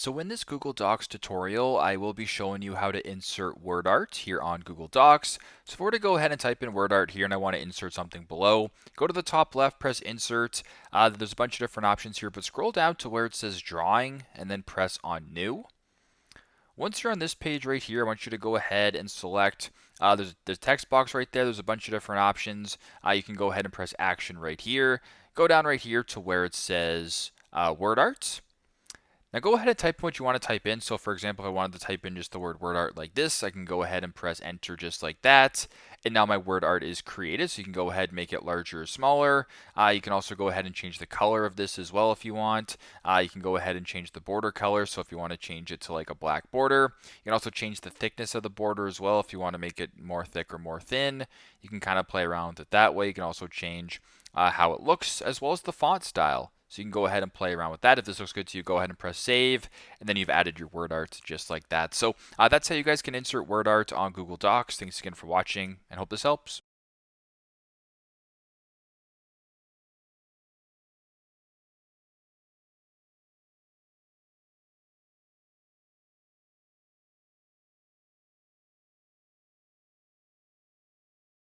So in this Google Docs tutorial, I will be showing you how to insert word art here on Google Docs. So if I were to go ahead and type in word art here and I want to insert something below, go to the top left, press insert. There's a bunch of different options here, but scroll down to where it says drawing and then press on new. Once you're on this page right here, I want you to go ahead and select, there's the text box right there. There's a bunch of different options. You can go ahead and press action right here. Go down right here to where it says word art. Now go ahead and type what you want to type in. So for example, if I wanted to type in just the word word art like this, I can go ahead and press enter just like that. And now my word art is created. So you can go ahead and make it larger or smaller. You can also go ahead and change the color of this as well if you want. You can go ahead and change the border color. So if you want to change it to like a black border, you can also change the thickness of the border as well. If you want to make it more thick or more thin, you can kind of play around with it that way. You can also change how it looks as well as the font style. So you can go ahead and play around with that. If this looks good to you, go ahead and press save, and then you've added your word art just like that. So that's how you guys can insert word art on Google Docs. Thanks again for watching, and hope this helps.